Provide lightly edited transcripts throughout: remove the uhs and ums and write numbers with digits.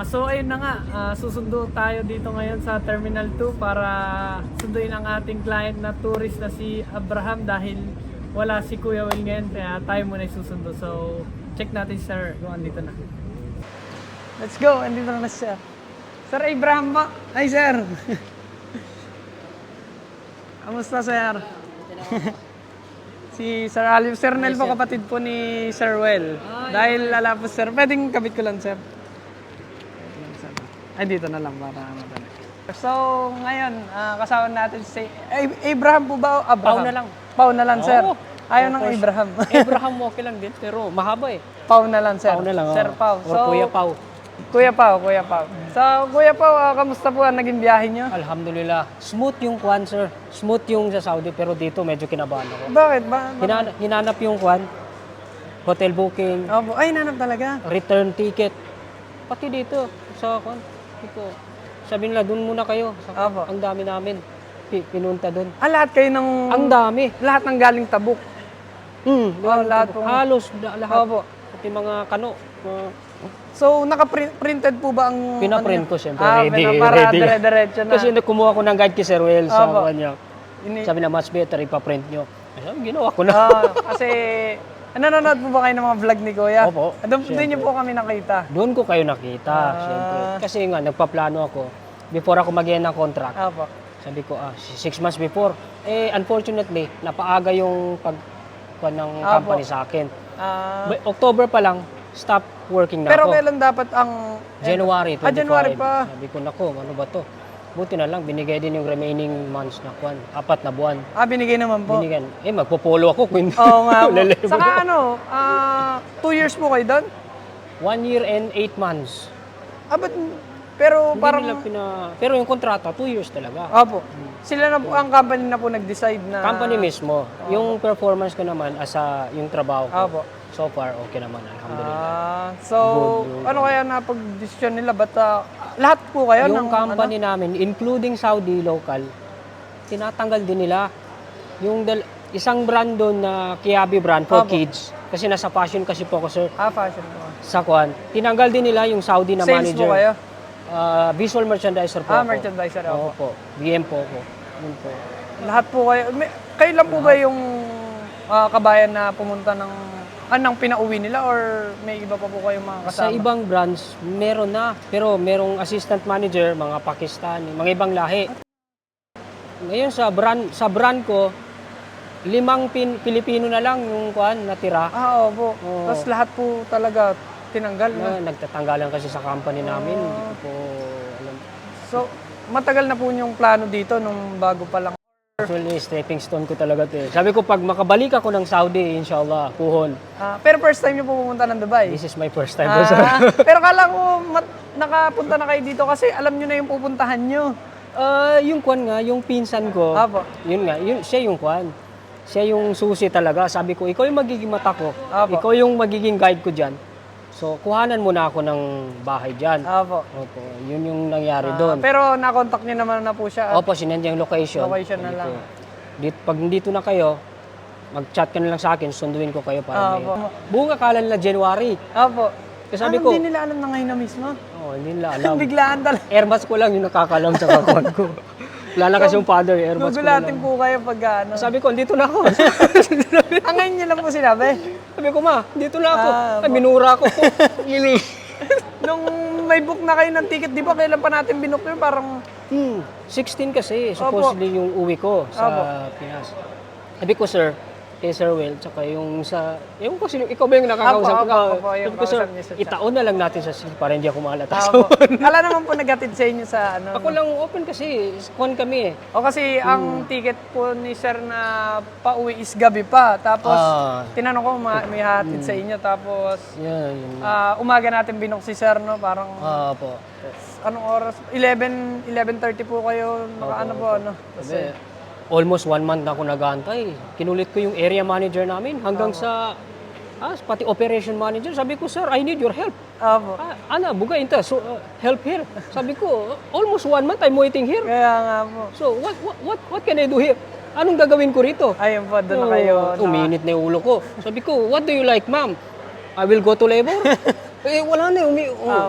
So ayun na nga, susundo tayo dito ngayon sa Terminal 2 para sunduin ang ating client na tourist na si Abraham dahil wala si Kuya Will ngayon kaya tayo muna susundo. So check natin si Sir kung andito na. Let's go, andito na siya. Sir Abraham ba? Hi sir! Kamusta sir? Si Sir Alif, Sir Nel po kapatid po ni Sir Well. Dahil ala po sir, pwedeng kabit ko lang sir. Ay, dito na lang para madali. So, ngayon, kasama natin si Abraham po ba? Abraham? Pau na lang. Pau na lang, sir. Oo. Ayaw ng Abraham. Abraham okay lang din, pero mahaba eh. Pau na lang, sir. Pau na lang. Sir Pau. Or Kuya Pau. Kuya Pau, Kuya Pau. So, Kuya Pau, kamusta po ang naging biyahe nyo? Alhamdulillah. Smooth yung kwan, sir. Smooth yung sa Saudi, pero dito medyo kinabahan ako. Bakit? Hinanap yung kwan. Hotel booking, Opo. Ay, nanap talaga. return ticket. Pati dito, sa kwan. Dito. Sabi nila, doon muna kayo. Opo. Ang dami namin. Pinunta doon. Lahat kayo ng... Ang dami. Lahat ng galing Tabuk. Lahat po. Halos lahat. Opo. Pati mga kano. So, naka-printed po ba ang... Pinaprint ko siyempre. Ready. Para ready. dire-diretso na. Kasi kumuha ko ng guide kay Sir Well sa Opo. kanya. Sabi na, much better ipaprint nyo. Sabi, ginawa ko na. Kasi, nanonood po ba kayo ng mga vlog ni Kuya? Opo, Doon niyo po kami nakita. Doon ko kayo nakita, siyempre. Kasi nga, nagpaplano ako. Before ako mag-end ng contract, Opo. sabi ko, 6 months before. Unfortunately, napaaga yung pag ng company sa akin. October pa lang, stop working na Pero ako. kailan dapat ang... January 25. January pa. Sabi ko, nako, ano ba to? Buti na lang, binigay din yung remaining months na kwan. 4 na buwan. Binigay naman po. Binigyan. Magpo-follow ako kung hindi. Oo nga po. Lelevel Saka ko. 2 years po kayo doon? 1 year and 8 months. Pero Hindi parang... nila pero yung kontrata, 2 years talaga. Opo. Sila na po, ang company na po nag-decide na... Company mismo. Yung performance ko naman as yung trabaho ko. Opo. So far, okay naman. Alhamdulillah. So, ano kaya napag-desisyon nila? Ba't lahat po kayo Yung ng... company namin, including Saudi local, tinatanggal din nila. Yung isang brand doon na Kiabi brand for kids. Kasi nasa fashion kasi po ako, sir. Fashion po. Sa Kwan. Tinanggal din nila yung Saudi na Sales manager. po kayo? Visual merchandiser po ako. Merchandiser ako. Oo po. VM po ako. Yun po. Lahat po kayo. Kayo lang po ba yung kabayan na pumunta ng pinauwi nila or may iba pa po kayong mga kasama? Sa ibang branch, meron na. Pero merong assistant manager, mga Pakistani, mga ibang lahi. Ngayon sa brand ko, 5 Pilipino na lang yung natira. Opo. Tapos lahat po talaga tinanggal na. Nagtatanggalan kasi sa company namin. Hindi ko po alam. So, matagal na po yung plano dito nung bago pa lang. Actually, stepping stone ko talaga ito. Sabi ko, pag makabalik ako ng Saudi, inshallah, puhon. Pero first time niyo po pumunta ng Dubai? This is my first time. Pero kala ko nakapunta na kayo dito kasi alam niyo na yung pupuntahan niyo. Yung kwan nga, yung pinsan ko, Apo. yun nga, siya yung kwan. Siya yung susi talaga. Sabi ko, ikaw yung magiging mata ko. Apo. Ikaw yung magiging guide ko dyan. So, kuhanan mo na ako ng bahay dyan. Opo. Opo, yun yung nangyari doon. Pero nakontak niyo naman na po siya. Opo, sinend yung location. Location na Sabi lang. ko, pag nandito na kayo, mag-chat ka na lang sa akin, sunduin ko kayo para may... Buong akala nila January. Opo. Kasi sabi ko, hindi nila alam na ngayon na mismo? hindi nila alam. Biglaan talaga. Airbus ko lang yung nakakalam sa kakuan ko. Wala na kasi yung father, Airbus ko na Gugulatin lang. po kayo pag Sabi ko, dito na ako. ngayon niyo lang po sinabi? Sabi ko, ma, dito na ako. Opo. Minura ko. Nung may book na kayo ng ticket, di ba kailan pa natin binook yun? Parang... 16 kasi, supposedly yung uwi ko sa Pinas. Sabi ko, sir, kay Sir Will, tsaka yung sa... Yung kasi ikaw ba yung nakakausap ko? Yung Sabi ko, sir, kausap niya sa chat. itaon na lang natin sa seal para hindi ako mahalata. Ala naman po naghatid sa inyo sa ano. Ako lang open kasi, kwan kami eh. O kasi ang ticket po ni sir na pauwi is gabi pa. Tapos tinanong ko may hatid sa inyo. Tapos Yan. umaga natin binok si sir, no? Parang Po. anong oras? 11:30 po kayo. Ano po, ano? Kasi, almost 1 month na ako nag-aantay. Kinulit ko yung area manager namin hanggang sa pati operation manager. Sabi ko, sir, I need your help. Opo. Ana, buga inta. So, help here. Sabi ko, almost 1 month I'm waiting here. Kaya nga po. So, what can I do here? Anong gagawin ko rito? Ayun po, doon na kayo. Uminit na yung ulo ko. Sabi ko, what do you like, ma'am? I will go to labor. Wala na.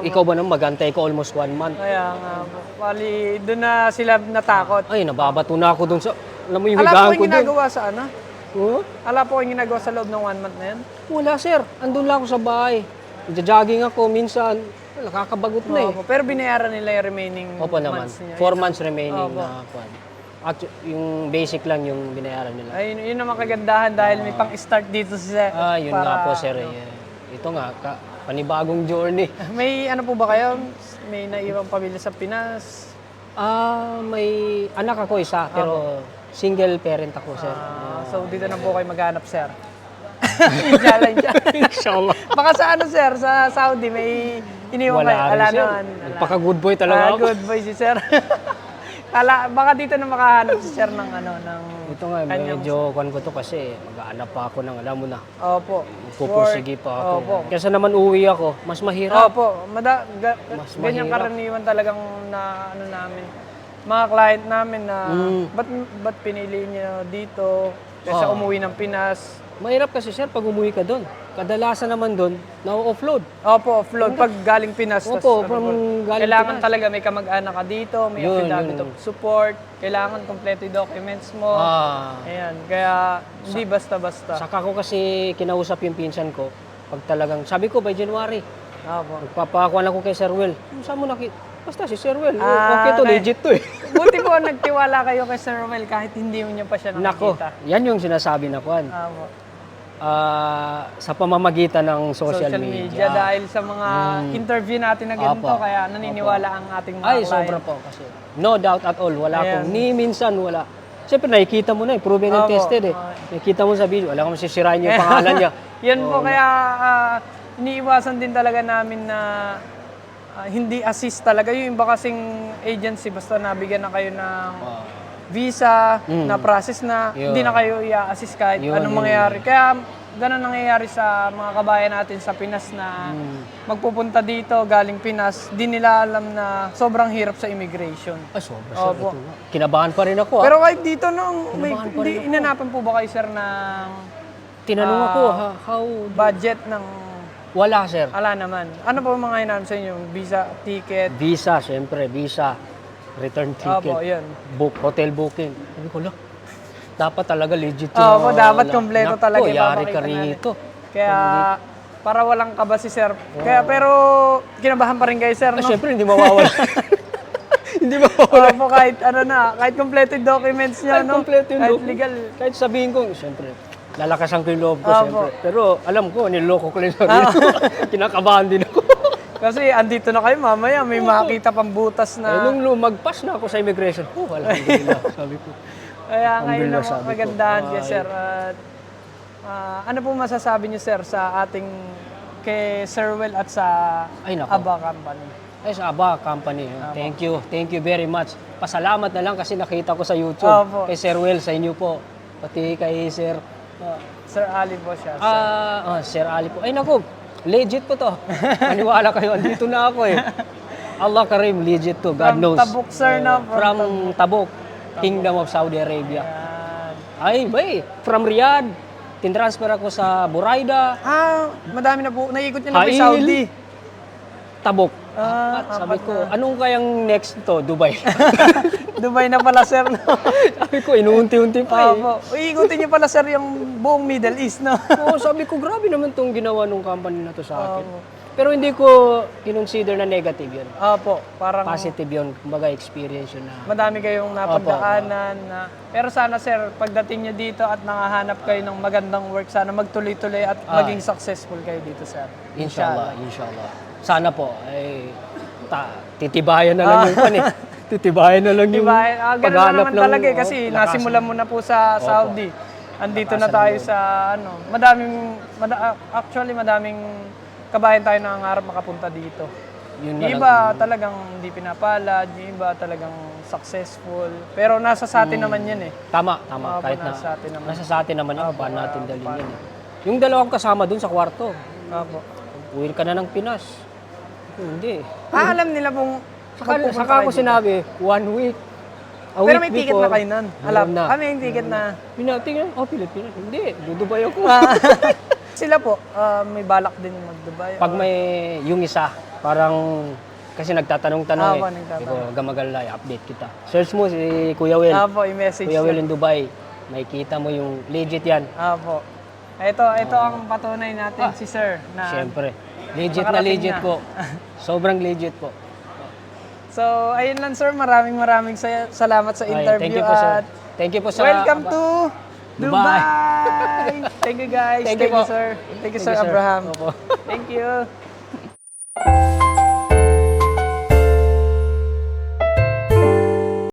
Ikaw ba nang magantay ko almost 1 month? Kaya nga po. Bali, doon na sila natakot. Ay, nababato na ako doon sa... Alam mo yung Ala po higaan yung ko doon. ginagawa sa ano? Huh? Ala po yung ginagawa sa loob ng 1 month na yan? Wala, sir. Andun lang ako sa bahay. Jogging ako minsan. Nakakabagot na eh. Opo, pero binayaran nila yung remaining Opo naman. months niya. 4 months remaining Opo. na kwan. Yung basic lang yung binayaran nila. Ay, yun ang kagandahan dahil may pang-start dito siya. Yun nga po, sir. Ito nga, panibagong journey. May ano po ba kayo? May naiwang pamilya sa Pinas? May anak ako isa, pero single parent ako, sir. So, dito na po kayo maghanap, sir. Inshallah, inshallah. Inshallah. Baka sa ano, sir, sa Saudi, may iniwan kayo. Wala rin, sir. Pagka-good boy talaga ako. Good boy si sir. Baka dito na makahanap si sir ng ano, ng... Ito nga, medyo kwan ko to kasi mag-aanap pa ako ng, alam mo na, Opo. pupursige pa ako. Opo. Kesa naman uwi ako, mas mahirap. Opo. Ganyan mahirap. karaniwan talagang na ano namin. Mga client namin na ba't pinili niyo dito kaysa umuwi ng Pinas? Mahirap kasi, sir, pag umuwi ka doon. Kadalasan naman doon, na-offload. Opo, offload pag galing Pinas. Opo, tas, from galing kailangan Pinas. talaga may kamag-anak ka dito, may affidavit of support, kailangan kompleto yung documents mo. Ayan, kaya hindi basta-basta. Saka ko kasi kinausap yung pinsan ko, pag talagang, sabi ko by January, Opo. magpapakuan ako kay Sir Will. Saan mo nakita? Basta si Sir Will. Okay to, legit to eh. Buti po nagtiwala kayo kay Sir Romel kahit hindi mo niya pa siya Nako, nakikita. yan yung sinasabi na kuan. Opo. Sa pamamagitan ng social media. Dahil sa mga interview natin na ganito, Opo. kaya naniniwala ang ating mga Ay, client. sobra po kasi. No doubt at all. Wala Ayan. akong, ni minsan wala. Siyempre, nakikita mo na eh. Proven and Opo. tested eh. Nakikita mo sa video. Wala kang masisirain yung pangalan niya. Yan po, kaya iniiwasan din talaga namin na hindi assist talaga. Yung iba kasing agency, basta nabigyan na kayo ng visa, na process na, Yun. hindi na kayo i-assist kahit Yun, anong yun. mangyayari. Kaya ganun nangyayari sa mga kabayan natin sa Pinas na magpupunta dito galing Pinas, di nila alam na sobrang hirap sa immigration. Ay, sobra sir. Opo. Ito nga. Kinabahan pa rin ako. Pero kahit dito nung may Kinabahan pa rin ako. inanapan po ba kayo sir ng Tinanong ako, how? budget ng Wala, sir. ala naman. Ano po mga hinanap sa inyo? Visa, ticket? Visa, siyempre, visa. Return ticket. Opo, yun. Hotel booking. Sabi ko, lah, dapat talaga legit Opo, dapat kompleto talaga yung yari ka papakita natin. rito. Kaya para walang kaba si sir. Kaya pero kinabahan pa rin kayo sir, Ah, no? siyempre, hindi mawawala. Hindi mawawala. Opo, kahit ano na, kahit kompleto yung documents niya, Kahit no? kompleto yung kahit document. legal. Kahit sabihin ko, siyempre, lalakasan ko yung loob ko, Opo. siyempre. Pero alam ko, niloko ko lang yung sarili ko. Kinakabahan din ako. Kasi andito na kayo mamaya, may makita pang butas na. Nung lumagpas na ako sa immigration, alhamdulillah, sabi ko. Kaya ngayon Alhamdulillah, na sabi ko. kagandahan niya, sir. At, ano po masasabi niyo, sir, sa ating kay Sir Will at sa Ay, nako. Aba Company? Ay, sa Aba Company. Thank you very much. Pasalamat na lang kasi nakita ko sa YouTube. Opo. Kay Sir Will, sa inyo po. Pati kay Sir... Sir Ali po siya. Sir Ali po. Ay, naku, legit po to. Maniwala kayo, andito na ako eh. Allah Karim, legit to. God From knows. Tabuk, sir, no? From Tabuk, Kingdom of Saudi Arabia. Yan. Ay, bay, from Riyadh. Tinransfer ako sa Buraida, Madami na po. Naikot niyo na po Hail. yung Saudi. Tabuk. Sabi ko, anong kayang next to? Dubai. Dubai na pala, sir. No? Sabi ko, inuunti-unti pa eh. Opo. Iikutin niyo pala, sir, yung buong Middle East, no? Oo, sabi ko, grabe naman tong ginawa ng company na to sa akin. Opo. Pero hindi ko kinonsider na negative yun. Opo. Parang Positive yun, kumbaga experience yun na. madami kayong napagdaanan. Na, pero sana, sir, pagdating niyo dito at nakahanap kayo ng magandang work, sana magtuloy-tuloy at maging successful kayo dito, sir. Inshallah. Sana po, ay titibayan na lang yung pan eh. Titibayan na lang yung Diba? Ganun na paghanap naman ng- talaga eh, kasi nasimulan mo na po sa Saudi. Andito na tayo sa ano, actually madaming kabayan tayo nangangarap makapunta dito. Yun na Yung iba talagang hindi pinapalad, yung iba talagang successful. Pero nasa sa atin naman yan eh. Tama. Opo, Kahit na, nasa atin naman. nasa sa atin naman yun, paano natin dalhin yan eh. Yung dalawang kasama dun sa kwarto, Opo. uwi ka na ng Pinas. Hindi. Alam nila pong magpupunta Saka kayo ako dito. sinabi, 1 week. A Pero week may ticket before, na kayo nun. meron na. May ticket na. Pinatingnan, Pilipinas. Hindi, dudubay ako. sila po, may balak din mag-Dubai? Pag may yung isa, parang kasi nagtatanong-tanong Apo, eh. nagtatanong. Ikaw, gamagalay, update kita. Search mo si Kuya Will. Apo, i-message Kuya Will lang. in Dubai. Makikita mo yung legit yan. Apo. Ito ang patunay natin si Sir na Siyempre. Legit na Makarating legit na. po. Sobrang legit po. So, ayun lang sir, maraming salamat sa Ay, interview thank you po, sir. at Thank you po sa... welcome to Dubai. Dubai! Thank you guys. Thank you po. sir. Thank you, Thank Sir you, sir. Abraham. Opo. Thank you.